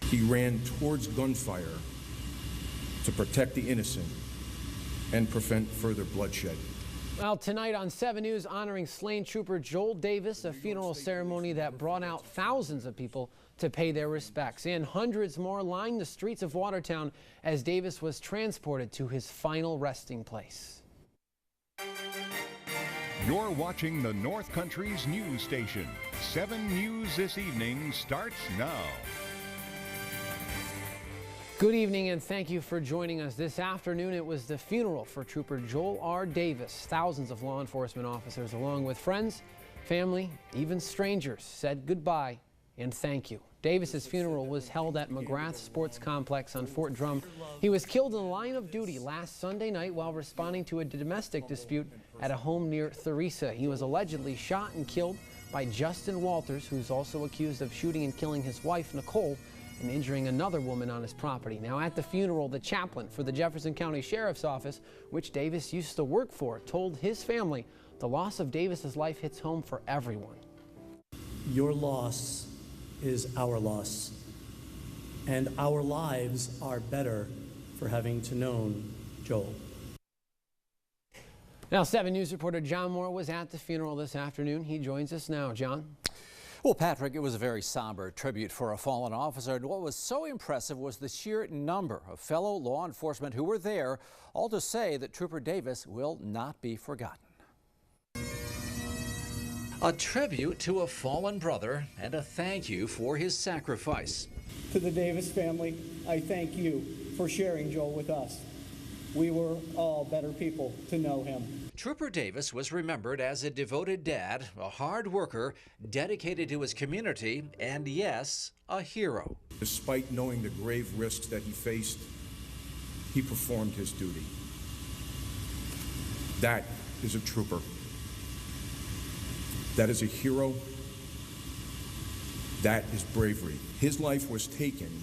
He ran towards gunfire to protect the innocent and prevent further bloodshed. Well, tonight on 7 News, honoring slain trooper Joel Davis, a funeral ceremony that brought out thousands of people to pay their respects, and hundreds more lined the streets of Watertown as Davis was transported to his final resting place. You're watching the North Country's news station. 7 News this evening starts now. Good evening and thank you for joining us. This afternoon it was the funeral for Trooper Joel R. Davis. Thousands of law enforcement officers along with friends, family, even strangers said goodbye and thank you. Davis's funeral was held at McGrath Sports Complex on Fort Drum. He was killed in the line of duty last Sunday night while responding to a domestic dispute at a home near Theresa. He was allegedly shot and killed by Justin Walters, who's also accused of shooting and killing his wife, Nicole, and injuring another woman on his property. Now at the funeral, the chaplain for the Jefferson County Sheriff's Office, which Davis used to work for, told his family the loss of Davis's life hits home for everyone. Your loss is our loss, and our lives are better for having to known Joel. Now 7 News reporter John Moore was at the funeral this afternoon. He joins us now. John? Well, Patrick, it was a very somber tribute for a fallen officer, and what was so impressive was the sheer number of fellow law enforcement who were there, all to say that Trooper Davis will not be forgotten. A tribute to a fallen brother and a thank you for his sacrifice. To the Davis family, I thank you for sharing Joel with us. We were all better people to know him. Trooper Davis was remembered as a devoted dad, a hard worker, dedicated to his community, and yes, a hero. Despite knowing the grave risks that he faced, he performed his duty. That is a trooper. That is a hero. That is bravery. His life was taken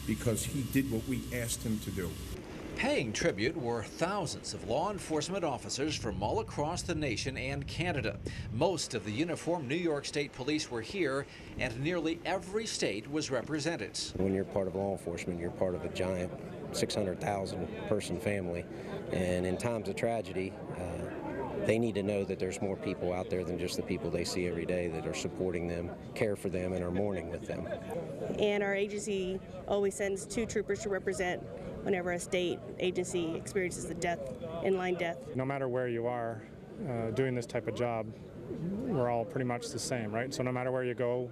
because he did what we asked him to do. Paying tribute were thousands of law enforcement officers from all across the nation and Canada. Most of the uniformed New York State Police were here, and nearly every state was represented. When you're part of law enforcement, you're part of a giant 600,000 person family, and in times of tragedy, they need to know that there's more people out there than just the people they see every day that are supporting them, care for them, and are mourning with them. And our agency always sends 2 troopers to represent whenever a state agency experiences a death, in-line death. No matter where you are doing this type of job, we're all pretty much the same, right? So no matter where you go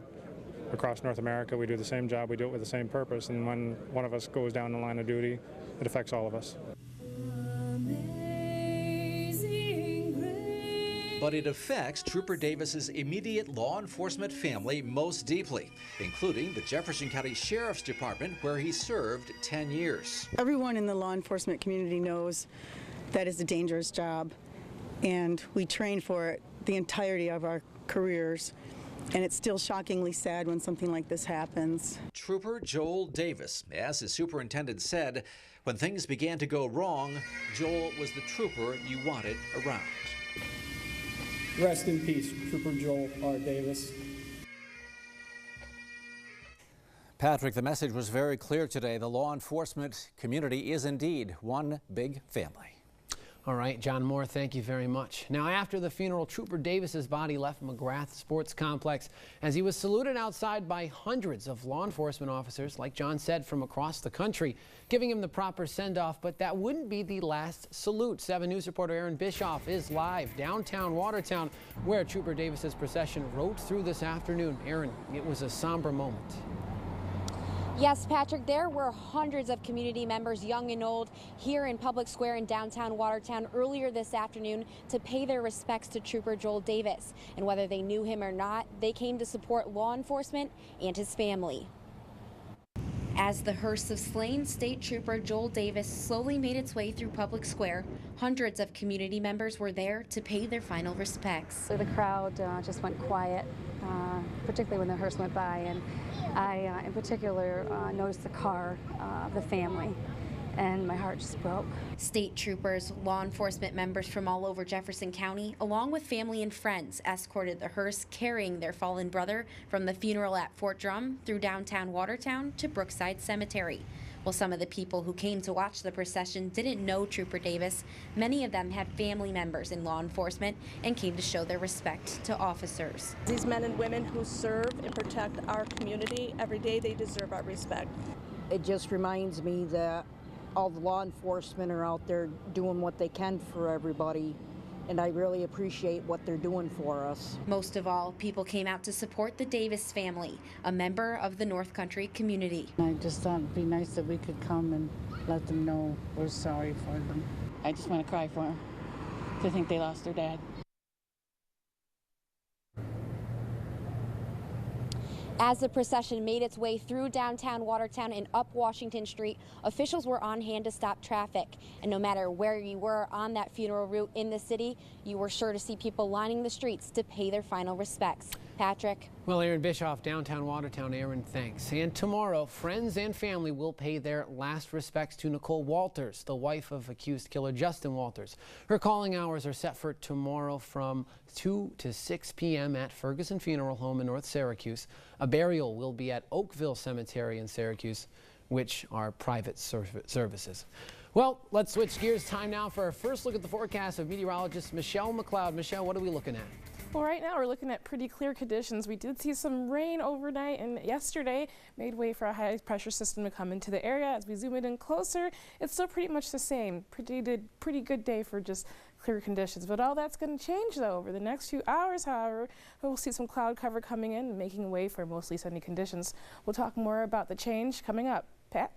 across North America, we do the same job, we do it with the same purpose, and when one of us goes down the line of duty, it affects all of us. But it affects Trooper Davis's immediate law enforcement family most deeply, including the Jefferson County Sheriff's Department, where he served 10 years. Everyone in the law enforcement community knows that is a dangerous job, and we train for it the entirety of our careers. And it's still shockingly sad when something like this happens. Trooper Joel Davis, as his superintendent said, when things began to go wrong, Joel was the trooper you wanted around. Rest in peace, Trooper Joel R. Davis. Patrick, the message was very clear today. The law enforcement community is indeed one big family. All right, John Moore, thank you very much. Now, after the funeral, Trooper Davis's body left McGrath Sports Complex as he was saluted outside by hundreds of law enforcement officers, like John said, from across the country, giving him the proper send-off. But that wouldn't be the last salute. 7 News reporter Aaron Bischoff is live downtown Watertown, where Trooper Davis's procession rode through this afternoon. Aaron, it was a somber moment. Yes, Patrick, there were hundreds of community members, young and old, here in Public Square in downtown Watertown earlier this afternoon to pay their respects to Trooper Joel Davis. And whether they knew him or not, they came to support law enforcement and his family. As the hearse of slain State Trooper Joel Davis slowly made its way through Public Square, hundreds of community members were there to pay their final respects. The crowd just went quiet, particularly when the hearse went by, and I, in particular, noticed the car of the family. and my heart just broke. State troopers, law enforcement members from all over Jefferson County, along with family and friends, escorted the hearse carrying their fallen brother from the funeral at Fort Drum through downtown Watertown to Brookside Cemetery. While some of the people who came to watch the procession didn't know Trooper Davis, many of them had family members in law enforcement and came to show their respect to officers. These men and women who serve and protect our community every day, they deserve our respect. It just reminds me that all the law enforcement are out there doing what they can for everybody, and I really appreciate what they're doing for us. Most of all, people came out to support the Davis family, a member of the North Country community. I just thought it'd be nice that we could come and let them know we're sorry for them. I just want to cry for them to think they lost their dad. As the procession made its way through downtown Watertown and up Washington Street, officials were on hand to stop traffic. And no matter where you were on that funeral route in the city, you were sure to see people lining the streets to pay their final respects. Patrick? Well, Aaron Bischoff, downtown Watertown. Aaron, thanks. And tomorrow, friends and family will pay their last respects to Nicole Walters, the wife of accused killer Justin Walters. Her calling hours are set for tomorrow from 2 to 6 p.m. at Ferguson Funeral Home in North Syracuse. A burial will be at Oakville Cemetery in Syracuse, which are private services. Well, let's switch gears. Time now for our first look at the forecast of meteorologist Michelle McLeod. Michelle, what are we looking at? Well, right now we're looking at pretty clear conditions. We did see some rain overnight, and yesterday made way for a high pressure system to come into the area. As we zoom in closer, it's still pretty much the same. Pretty good day for just clear conditions. But all that's going to change, though, over the next few hours. However, we'll see some cloud cover coming in and making way for mostly sunny conditions. We'll talk more about the change coming up. Pat?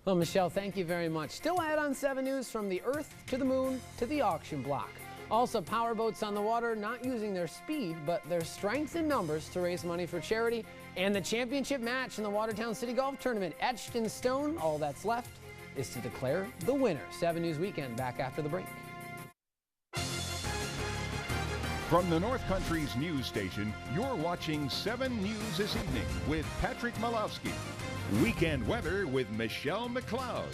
Well, Michelle, thank you very much. Still ahead on 7 News, from the Earth to the Moon to the auction block. Also, powerboats on the water not using their speed, but their strength in numbers to raise money for charity. And the championship match in the Watertown City Golf Tournament etched in stone. All that's left is to declare the winner. 7 News Weekend, back after the break. From the North Country's news station, you're watching 7 News This Evening with Patrick Malowski. Weekend weather with Michelle McLeod.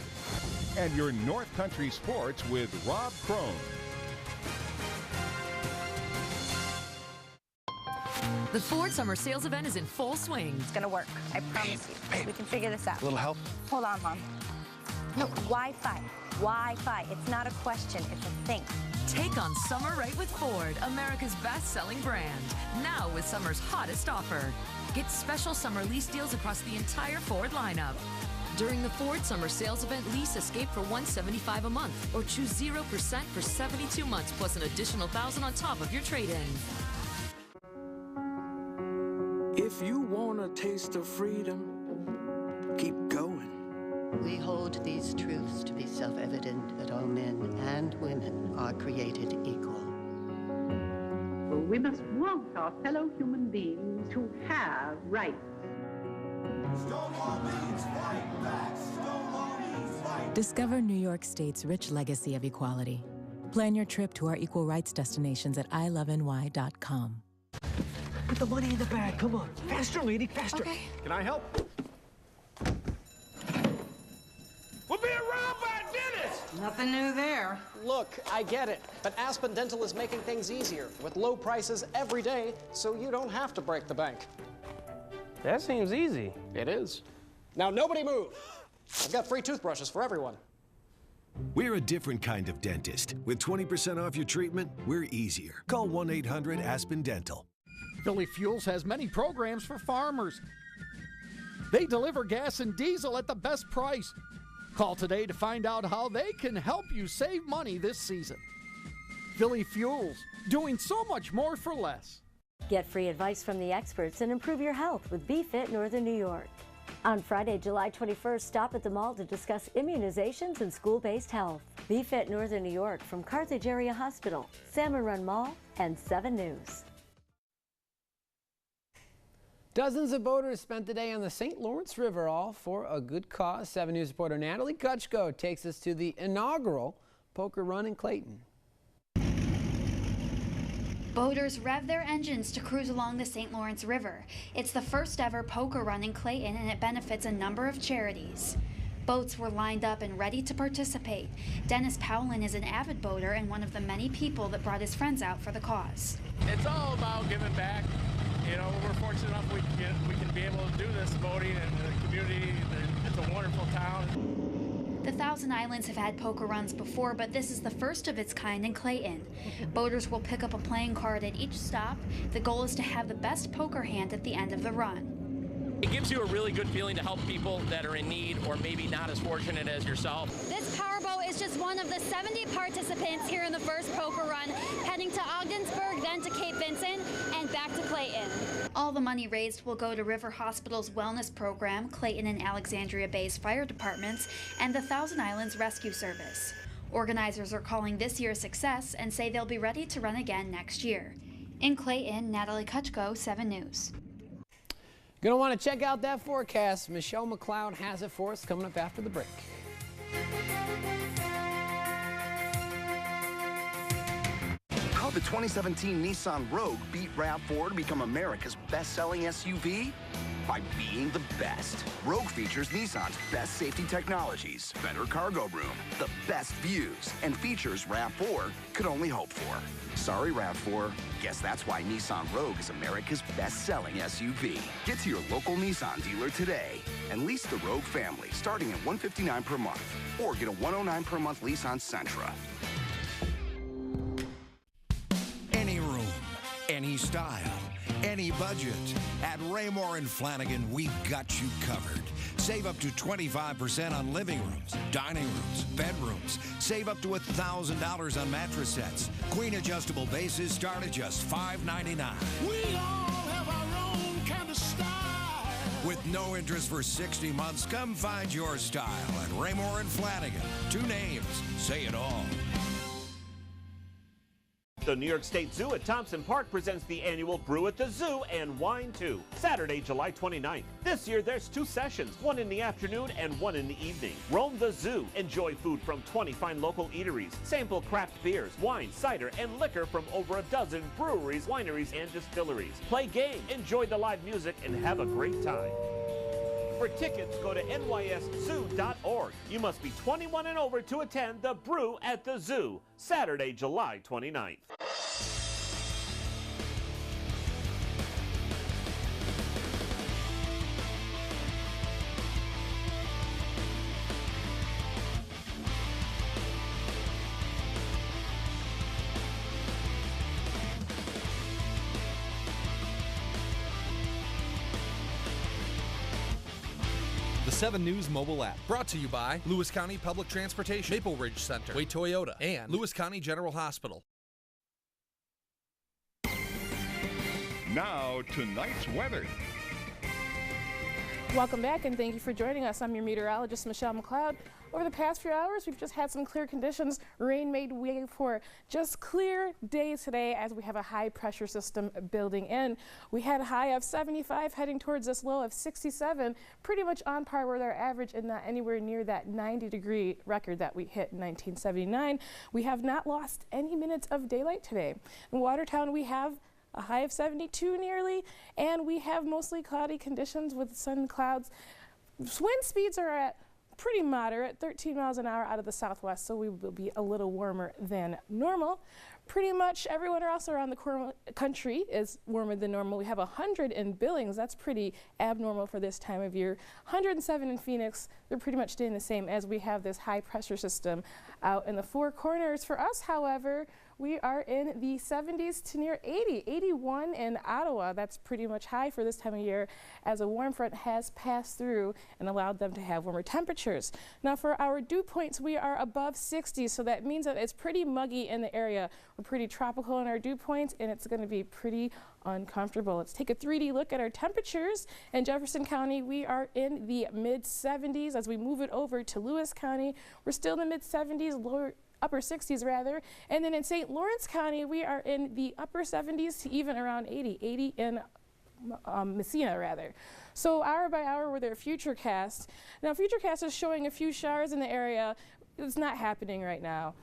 And your North Country sports with Rob Crone. The Ford Summer Sales Event is in full swing. It's gonna work, I promise you. We can figure this out. A little help? Hold on, Mom. No, Wi-Fi. Wi-Fi. It's not a question, it's a thing. Take on summer right with Ford, America's best-selling brand. Now with summer's hottest offer. Get special summer lease deals across the entire Ford lineup. During the Ford Summer Sales Event, lease Escape for $175 a month, or choose 0% for 72 months plus an additional $1,000 on top of your trade-in. If you want a taste of freedom, keep going. We hold these truths to be self-evident, that all men and women are created equal. We must want our fellow human beings to have rights. Discover New York State's rich legacy of equality. Plan your trip to our equal rights destinations at iloveny.com. Put the money in the bag. Come on. Faster, lady, faster. Okay. Can I help? We're being robbed by a dentist! Nothing new there. Look, I get it, but Aspen Dental is making things easier with low prices every day, so you don't have to break the bank. That seems easy. It is. Now nobody move. I've got free toothbrushes for everyone. We're a different kind of dentist. With 20% off your treatment, we're easier. Call 1-800-ASPEN Dental. Philly Fuels has many programs for farmers. They deliver gas and diesel at the best price. Call today to find out how they can help you save money this season. Philly Fuels, doing so much more for less. Get free advice from the experts and improve your health with BeFit Northern New York. On Friday, July 21st, stop at the mall to discuss immunizations and school-based health. BeFit Northern New York from Carthage Area Hospital, Salmon Run Mall, and 7 News. Dozens of boaters spent the day on the St. Lawrence River, all for a good cause. 7 News reporter Natalie Kutchko takes us to the inaugural poker run in Clayton. Boaters rev their engines to cruise along the St. Lawrence River. It's the first ever poker run in Clayton, and it benefits a number of charities. Boats were lined up and ready to participate. Dennis Powlin is an avid boater and one of the many people that brought his friends out for the cause. It's all about giving back. You know, we're fortunate enough we can be able to do this boating in the community. It's a wonderful town. The Thousand Islands have had poker runs before, but this is the first of its kind in Clayton. Boaters will pick up a playing card at each stop. The goal is to have the best poker hand at the end of the run. It gives you a really good feeling to help people that are in need or maybe not as fortunate as yourself. This powerboat is just one of the 70 participants here in the first poker run, heading to Ogdensburg, then to Cape Vincent, and back to Clayton. All the money raised will go to River Hospital's wellness program, Clayton and Alexandria Bay's fire departments, and the Thousand Islands Rescue Service. Organizers are calling this year a success and say they'll be ready to run again next year. In Clayton, Natalie Kutchko, 7 News. Gonna want to check out that forecast. Michelle McLeod has it for us coming up after the break. How the 2017 Nissan Rogue beat RAV4 to become America's best-selling SUV? By being the best. Rogue features Nissan's best safety technologies, better cargo room, the best views, and features RAV4 could only hope for. Sorry, RAV4. Guess that's why Nissan Rogue is America's best-selling SUV. Get to your local Nissan dealer today and lease the Rogue family starting at $159 per month, or get a $109 per month lease on Sentra. Any room, any style, any budget. At Raymore and Flanagan, we've got you covered. Save up to 25% on living rooms, dining rooms, bedrooms. Save up to $1,000 on mattress sets. Queen adjustable bases start at just $599. We all have our own kind of style. With no interest for 60 months, come find your style at Raymore and Flanagan. 2 names, say it all. The New York State Zoo at Thompson Park presents the annual Brew at the Zoo and Wine 2, Saturday, July 29th. This year, there's 2 sessions, one in the afternoon and one in the evening. Roam the zoo. Enjoy food from 20 fine local eateries. Sample craft beers, wine, cider, and liquor from over a dozen breweries, wineries, and distilleries. Play games, enjoy the live music, and have a great time. For tickets, go to nyszoo.org. You must be 21 and over to attend the Brew at the Zoo, Saturday, July 29th. The 7 News mobile app, brought to you by Lewis County Public Transportation, Maple Ridge Center, Way Toyota, and Lewis County General Hospital. Now, tonight's weather. Welcome back and thank you for joining us. I'm your meteorologist, Michelle McLeod. Over the past few hours, we've just had some clear conditions. Rain made way for just clear days today as we have a high pressure system building in. We had a high of 75 heading towards this low of 67, pretty much on par with our average and not anywhere near that 90-degree record that we hit in 1979. We have not lost any minutes of daylight today. In Watertown, we have a high of 72 nearly, and we have mostly cloudy conditions with sun and clouds. Wind speeds are at pretty moderate, 13 miles an hour out of the southwest, so we will be a little warmer than normal. Pretty much everywhere else around the country is warmer than normal. We have 100 in Billings. That's pretty abnormal for this time of year. 107 in Phoenix. They're pretty much staying the same as we have this high pressure system out in the Four Corners. For us, however, we are in the 70s to near 80, 81 in Ottawa. That's pretty much high for this time of year as a warm front has passed through and allowed them to have warmer temperatures. Now for our dew points, we are above 60, so that means that it's pretty muggy in the area. We're pretty tropical in our dew points, and it's going to be pretty uncomfortable. Let's take a 3D look at our temperatures. In Jefferson County, we are in the mid-70s. As we move it over to Lewis County, we're still in the mid-70s, upper 60s rather. And then in St. Lawrence County, we are in the upper 70s to even around 80 in Messina rather. So hour by hour with our Futurecast. Now Futurecast is showing a few showers in the area. It's not happening right now.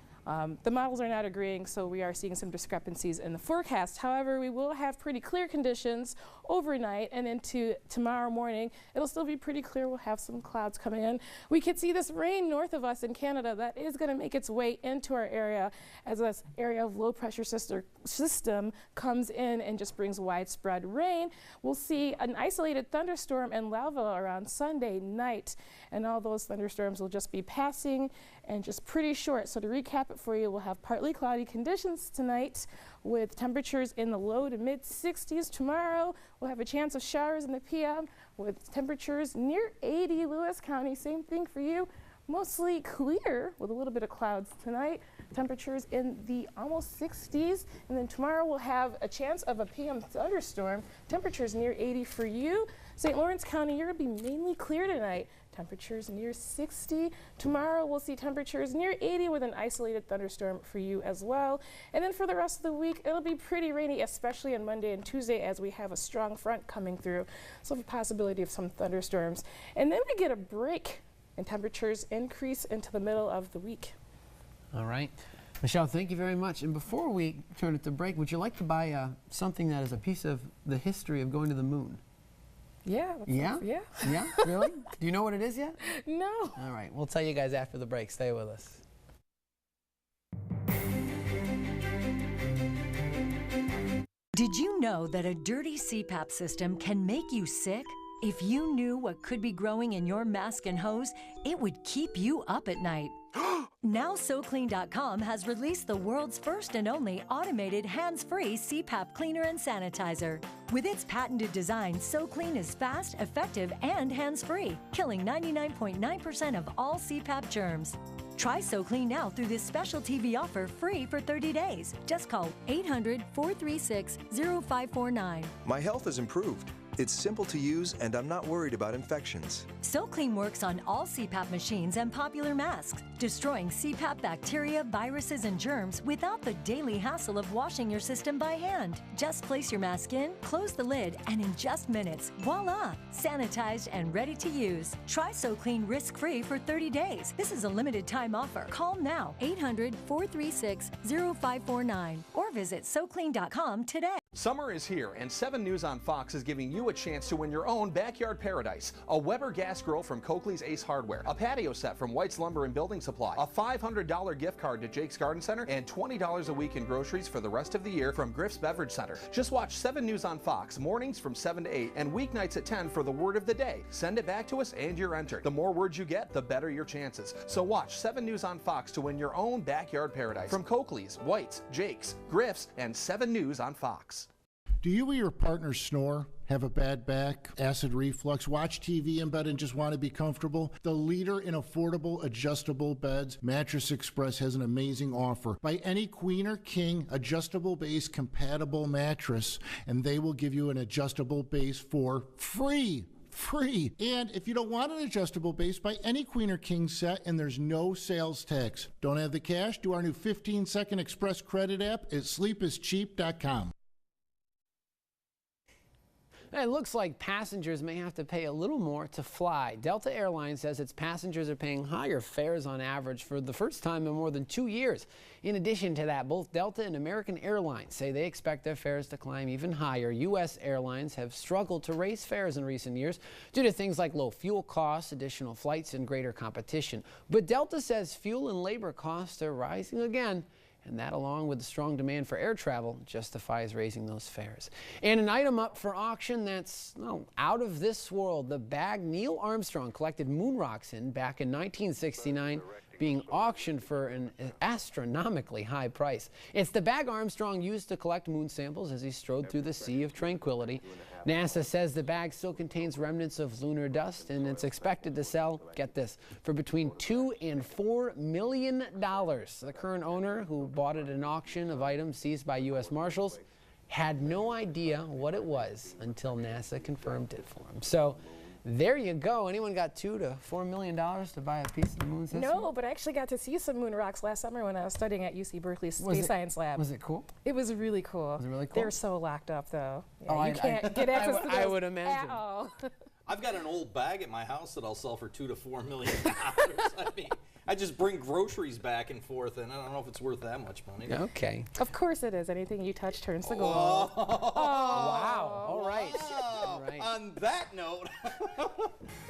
The models are not agreeing, so we are seeing some discrepancies in the forecast. However, we will have pretty clear conditions overnight and into tomorrow morning. It'll still be pretty clear. We'll have some clouds coming in. We could see this rain north of us in Canada that is going to make its way into our area as this area of low pressure system comes in and just brings widespread rain. We'll see an isolated thunderstorm and lava around Sunday night, and all those thunderstorms will just be passing and just pretty short. So to recap it for you, we'll have partly cloudy conditions tonight with temperatures in the low to mid 60s. Tomorrow we'll have a chance of showers in the PM with temperatures near 80. Lewis County, same thing for you. Mostly clear with a little bit of clouds tonight. Temperatures in the almost 60s. And then tomorrow we'll have a chance of a PM thunderstorm. Temperatures near 80 for you. St. Lawrence County, you're going to be mainly clear tonight. Temperatures near 60. Tomorrow we'll see temperatures near 80 with an isolated thunderstorm for you as well. And then for the rest of the week, it'll be pretty rainy, especially on Monday and Tuesday as we have a strong front coming through. So the possibility of some thunderstorms. And then we get a break and temperatures increase into the middle of the week. All right. Michelle, thank you very much. And before we turn it to break, would you like to buy something that is a piece of the history of going to the moon? Yeah. Yeah? Yeah. Yeah? Really? Do you know what it is yet? No. All right. We'll tell you guys after the break. Stay with us. Did you know that a dirty CPAP system can make you sick? If you knew what could be growing in your mask and hose, it would keep you up at night. Now SoClean.com has released the world's first and only automated hands-free CPAP cleaner and sanitizer. With its patented design, SoClean is fast, effective, and hands-free, killing 99.9% of all CPAP germs. Try SoClean now through this special TV offer free for 30 days. Just call 800-436-0549. My health has improved. It's simple to use, and I'm not worried about infections. SoClean works on all CPAP machines and popular masks, destroying CPAP bacteria, viruses, and germs without the daily hassle of washing your system by hand. Just place your mask in, close the lid, and in just minutes, voila! Sanitized and ready to use. Try SoClean risk-free for 30 days. This is a limited time offer. Call now, 800-436-0549, or visit SoClean.com today. Summer is here, and 7 News on Fox is giving you a chance to win your own backyard paradise. A Weber gas grill from Coakley's Ace Hardware, a patio set from White's Lumber and Building Supply, a $500 gift card to Jake's Garden Center, and $20 a week in groceries for the rest of the year from Griff's Beverage Center. Just watch 7 News on Fox, mornings from 7 to 8, and weeknights at 10 for the word of the day. Send it back to us and you're entered. The more words you get, the better your chances. So watch 7 News on Fox to win your own backyard paradise from Coakley's, White's, Jake's, Griff's, and 7 News on Fox. Do you or your partner snore, have a bad back, acid reflux, watch TV in bed and just want to be comfortable? The leader in affordable adjustable beds, Mattress Express, has an amazing offer. Buy any queen or king adjustable base compatible mattress and they will give you an adjustable base for free. Free. And if you don't want an adjustable base, buy any queen or king set and there's no sales tax. Don't have the cash? Do our new 15-second express credit app at sleepischeap.com. It looks like passengers may have to pay a little more to fly. Delta Airlines says its passengers are paying higher fares on average for the first time in more than 2 years. In addition to that, both Delta and American Airlines say they expect their fares to climb even higher. U.S. airlines have struggled to raise fares in recent years due to things like low fuel costs, additional flights, and greater competition. But Delta says fuel and labor costs are rising again. And that, along with the strong demand for air travel, justifies raising those fares. And an item up for auction that's out of this world. The bag Neil Armstrong collected moon rocks in back in 1969 being auctioned for an astronomically high price. It's the bag Armstrong used to collect moon samples as he strode through the Sea of Tranquility. NASA says the bag still contains remnants of lunar dust, and it's expected to sell, get this, for between $2 and $4 million. The current owner, who bought it at an auction of items seized by U.S. Marshals, had no idea what it was until NASA confirmed it for him. So there you go. Anyone got $2 to $4 million to buy a piece of the moon system? No, but I actually got to see some moon rocks last summer when I was studying at UC Berkeley's Space Science Lab. Was it cool? It was really cool. Was it really cool? They're so locked up, though. Yeah, oh, you can't get access to those I would imagine. at all. I've got an old bag at my house that I'll sell for $2 to $4 million. I mean, I just bring groceries back and forth, and I don't know if it's worth that much money. Okay. Of course it is. Anything you touch turns to gold. Oh. Wow. All right. on that note,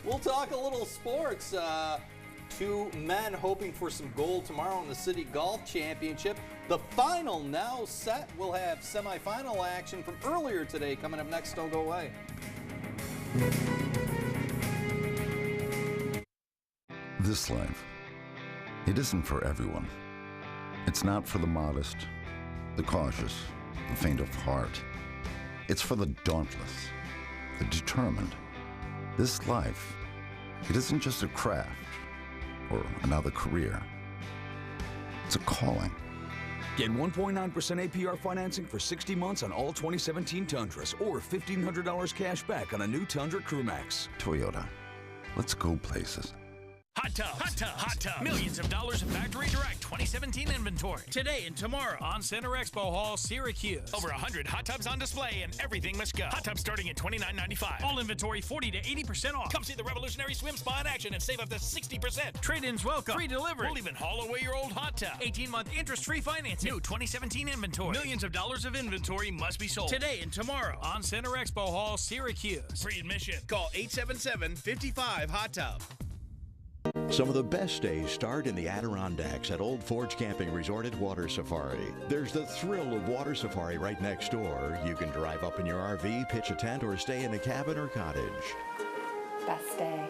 we'll talk a little sports. Two men hoping for some gold tomorrow in the City Golf Championship. The final now set. We'll have semifinal action from earlier today coming up next. Don't go away. This life, it isn't for everyone. It's not for the modest, the cautious, the faint of heart. It's for the dauntless, the determined. This life, it isn't just a craft or another career. It's a calling. Get 1.9% APR financing for 60 months on all 2017 Tundras or $1,500 cash back on a new Tundra Crewmax. Toyota, let's go places. Hot Tubs. Hot Tubs. Hot Tubs. Millions of dollars of factory direct 2017 inventory. Today and tomorrow on Center Expo Hall, Syracuse. Over 100 hot tubs on display and everything must go. Hot tubs starting at $29.95. All inventory 40 to 80% off. Come see the revolutionary swim spa in action and save up to 60%. Trade-ins welcome. Free delivery. We'll even haul away your old hot tub. 18-month interest-free financing. New 2017 inventory. Millions of dollars of inventory must be sold. Today and tomorrow on Center Expo Hall, Syracuse. Free admission. Call 877-55-HOT-TUB. Some of the best days start in the Adirondacks at Old Forge Camping Resort at Water Safari. There's the thrill of Water Safari right next door. You can drive up in your RV, pitch a tent, or stay in a cabin or cottage. Best day.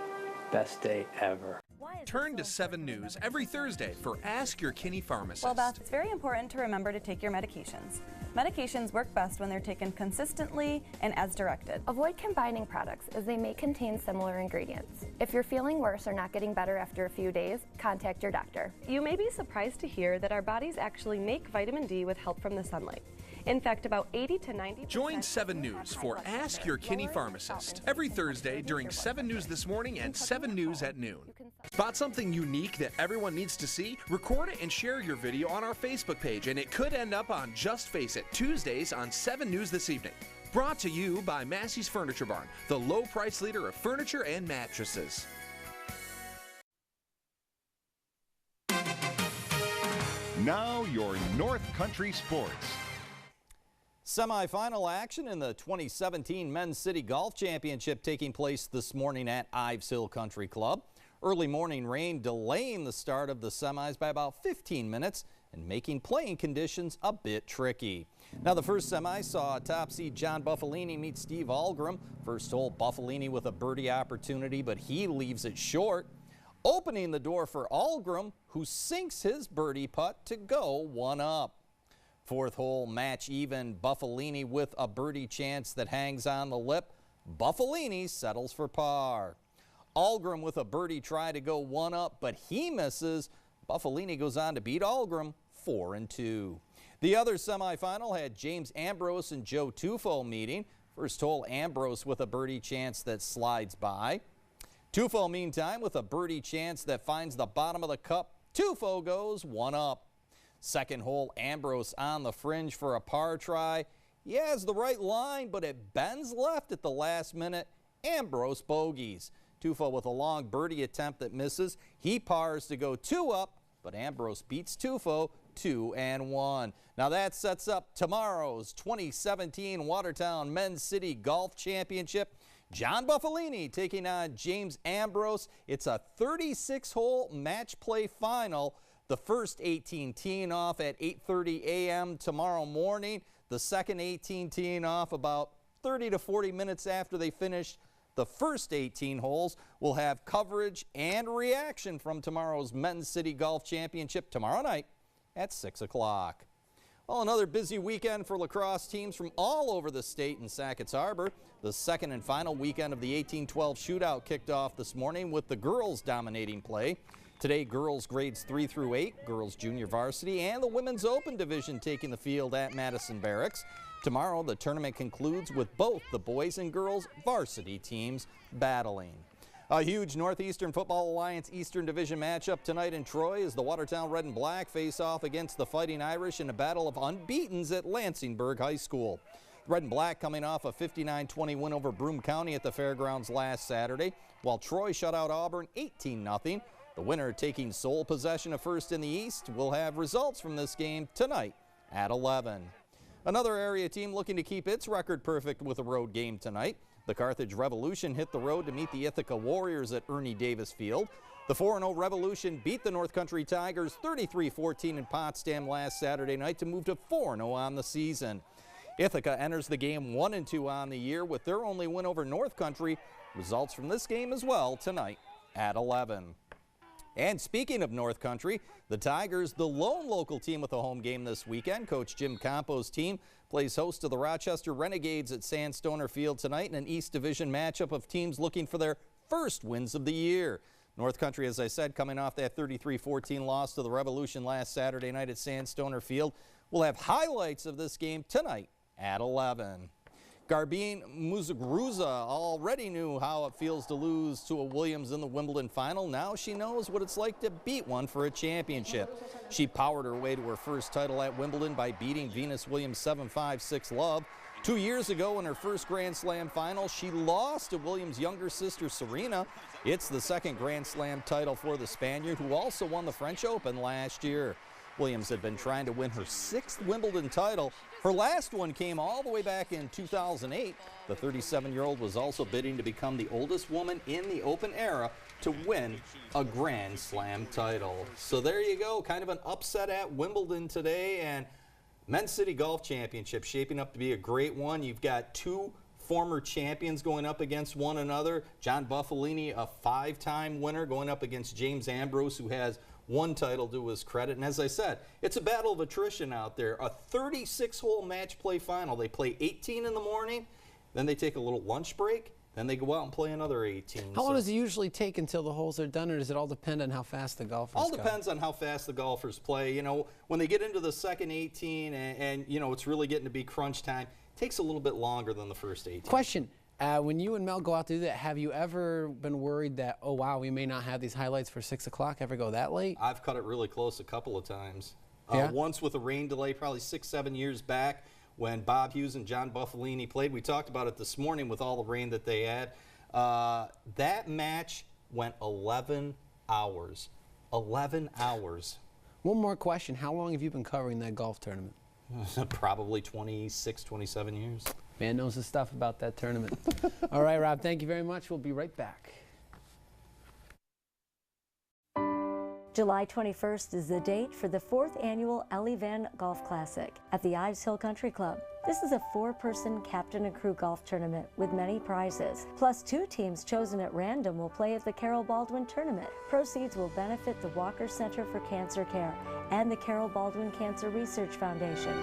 Best day ever. Turn to 7 News every Thursday for Ask Your Kinney Pharmacist. Well, Beth, it's very important to remember to take your medications. Medications work best when they're taken consistently and as directed. Avoid combining products as they may contain similar ingredients. If you're feeling worse or not getting better after a few days, contact your doctor. You may be surprised to hear that our bodies actually make vitamin D with help from the sunlight. In fact, about 80 to 90%. Join 7 News for Ask Your Kinney Pharmacist every Thursday during 7 News This Morning and 7 News at noon. Spot something unique that everyone needs to see? Record it and share your video on our Facebook page, and it could end up on Just Face It, Tuesdays on 7 News This Evening. Brought to you by Massey's Furniture Barn, the low price leader of furniture and mattresses. Now your North Country sports. Semifinal action in the 2017 Men's City Golf Championship taking place this morning at Ives Hill Country Club. Early morning rain delaying the start of the semis by about 15 minutes and making playing conditions a bit tricky. Now the first semi saw top seed John Buffalini meet Steve Algrim. First hole, Buffalini with a birdie opportunity, but he leaves it short. Opening the door for Algrim, who sinks his birdie putt to go 1 up. Fourth hole, match even, Buffalini with a birdie chance that hangs on the lip. Buffalini settles for par. Algrim with a birdie try to go 1 up, but he misses. Buffalini goes on to beat Algrim 4-2. The other semifinal had James Ambrose and Joe Tufo meeting. First hole, Ambrose with a birdie chance that slides by. Tufo, meantime, with a birdie chance that finds the bottom of the cup. Tufo goes 1 up. Second hole, Ambrose on the fringe for a par try. He has the right line, but it bends left at the last minute. Ambrose bogeys. Tufo with a long birdie attempt that misses. He pars to go 2 up, but Ambrose beats Tufo 2-1. Now that sets up tomorrow's 2017 Watertown Men's City Golf Championship. John Buffalini taking on James Ambrose. It's a 36-hole match play final. The first 18 teeing off at 8:30 a.m. tomorrow morning. The second 18 teeing off about 30 to 40 minutes after they finish the first 18 holes. We'll have coverage and reaction from tomorrow's Men's City Golf Championship tomorrow night at 6 o'clock. Well, another busy weekend for lacrosse teams from all over the state in Sackett's Harbor. The second and final weekend of the 18-12 shootout kicked off this morning with the girls dominating play. Today, girls grades 3 through 8, girls junior varsity, and the women's open division taking the field at Madison Barracks. Tomorrow, the tournament concludes with both the boys and girls varsity teams battling. A huge Northeastern Football Alliance Eastern Division matchup tonight in Troy as the Watertown Red and Black face off against the Fighting Irish in a battle of unbeatens at Lansingburg High School. Red and Black coming off a 59-20 win over Broome County at the fairgrounds last Saturday, while Troy shut out Auburn 18-0. The winner taking sole possession of first in the East will have results from this game tonight at 11. Another area team looking to keep its record perfect with a road game tonight. The Carthage Revolution hit the road to meet the Ithaca Warriors at Ernie Davis Field. The 4-0 Revolution beat the North Country Tigers 33-14 in Potsdam last Saturday night to move to 4-0 on the season. Ithaca enters the game 1-2 on the year with their only win over North Country. Results from this game as well tonight at 11. And speaking of North Country, the Tigers, the lone local team with a home game this weekend. Coach Jim Campo's team plays host to the Rochester Renegades at Sandstoner Field tonight in an East Division matchup of teams looking for their first wins of the year. North Country, as I said, coming off that 33-14 loss to the Revolution last Saturday night at Sandstoner Field. We'll have highlights of this game tonight at 11. Garbine Muguruza already knew how it feels to lose to a Williams in the Wimbledon final. Now she knows what it's like to beat one for a championship. She powered her way to her first title at Wimbledon by beating Venus Williams 7-5, 6-love. 2 years ago in her first Grand Slam final, she lost to Williams' younger sister Serena. It's the second Grand Slam title for the Spaniard, who also won the French Open last year. Williams had been trying to win her 6th Wimbledon title. Her last one came all the way back in 2008. The 37-year-old was also bidding to become the oldest woman in the Open era to win a Grand Slam title. So there you go, kind of an upset at Wimbledon today, and Men's City Golf Championship shaping up to be a great one. You've got two former champions going up against one another. John Buffalini, a 5-time winner, going up against James Ambrose, who has one title to his credit. And as I said, it's a battle of attrition out there. A 36-hole match play final. They play 18 in the morning, then they take a little lunch break, then they go out and play another 18. How long does it usually take until the holes are done, or does it all depend on how fast the golfers go? All depends on how fast the golfers play. You know, when they get into the second 18 and you know, it's really getting to be crunch time, it takes a little bit longer than the first 18. Question. When you and Mel go out to do that, have you ever been worried that, oh, wow, we may not have these highlights for 6 o'clock? Ever go that late? I've cut it really close a couple of times. Yeah? Once with a rain delay, probably 6-7 years back, when Bob Hughes and John Buffalini played. We talked about it this morning with all the rain that they had. That match went 11 hours. 11 hours. One more question. How long have you been covering that golf tournament? Probably 26, 27 years. Man knows his stuff about that tournament. All right, Rob, thank you very much. We'll be right back. July 21st is the date for the 4th annual Ellie Van Golf Classic at the Ives Hill Country Club. This is a 4-person captain and crew golf tournament with many prizes. Plus 2 teams chosen at random will play at the Carol Baldwin Tournament. Proceeds will benefit the Walker Center for Cancer Care and the Carol Baldwin Cancer Research Foundation.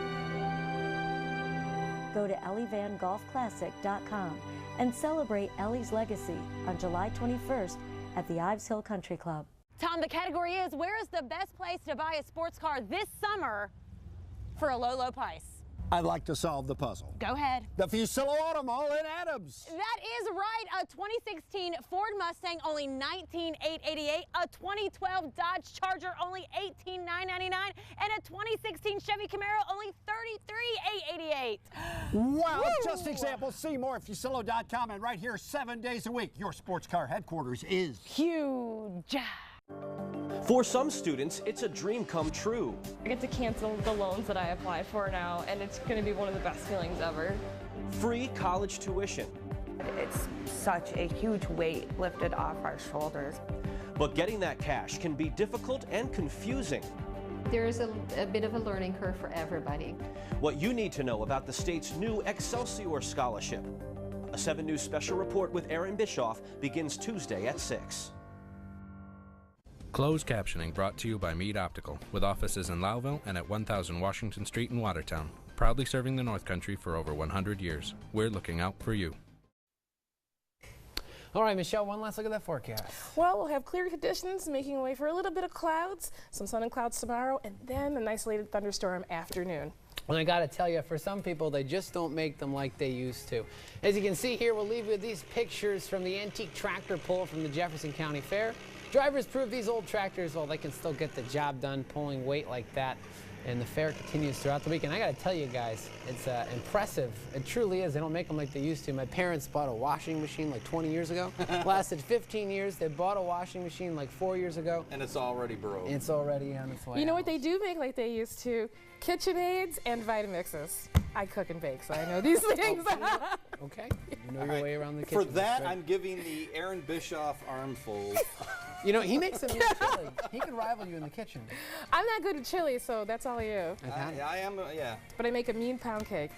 Go to EllieVanGolfClassic.com and celebrate Ellie's legacy on July 21st at the Ives Hill Country Club. Tom, the category is, where is the best place to buy a sports car this summer for a low, low price? I'd like to solve the puzzle. Go ahead. The Fusillo Auto Mall in Adams. That is right. A 2016 Ford Mustang, only $19,888. A 2012 Dodge Charger, only $18,999. And a 2016 Chevy Camaro, only $33,888. Wow, just examples. See more at Fusillo.com, and right here 7 days a week. Your sports car headquarters is huge. For some students, it's a dream come true. I get to cancel the loans that I applied for now, and it's going to be one of the best feelings ever. Free college tuition. It's such a huge weight lifted off our shoulders. But getting that cash can be difficult and confusing. There is a bit of a learning curve for everybody. What you need to know about the state's new Excelsior Scholarship. A 7 News special report with Aaron Bischoff begins Tuesday at 6. Closed captioning brought to you by Meade Optical, with offices in Lowville and at 1000 Washington Street in Watertown. Proudly serving the North Country for over 100 years. We're looking out for you. All right, Michelle, one last look at that forecast. Well, we'll have clear conditions, making way for a little bit of clouds, some sun and clouds tomorrow, and then an isolated thunderstorm afternoon. And I got to tell you, for some people, they just don't make them like they used to. As you can see here, we'll leave you with these pictures from the antique tractor pull from the Jefferson County Fair. Drivers prove these old tractors, well, they can still get the job done pulling weight like that. And the fair continues throughout the week. And I got to tell you guys, it's impressive. It truly is. They don't make them like they used to. My parents bought a washing machine like 20 years ago. Lasted 15 years. They bought a washing machine like 4 years ago. And it's already broke. It's already on its way. You know what they do make like they used to? KitchenAids and Vitamixes. I cook and bake, so I know these things. Okay. You know your way around the kitchen. For that, right? I'm giving the Aaron Bischoff armful. You know, he makes a mean chili. He can rival you in the kitchen. I'm not good at chili, so that's all I do. I am, yeah. But I make a mean pound cake.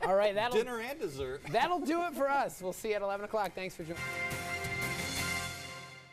All right, that'll dinner and dessert. That'll do it for us. We'll see you at 11 o'clock. Thanks for joining.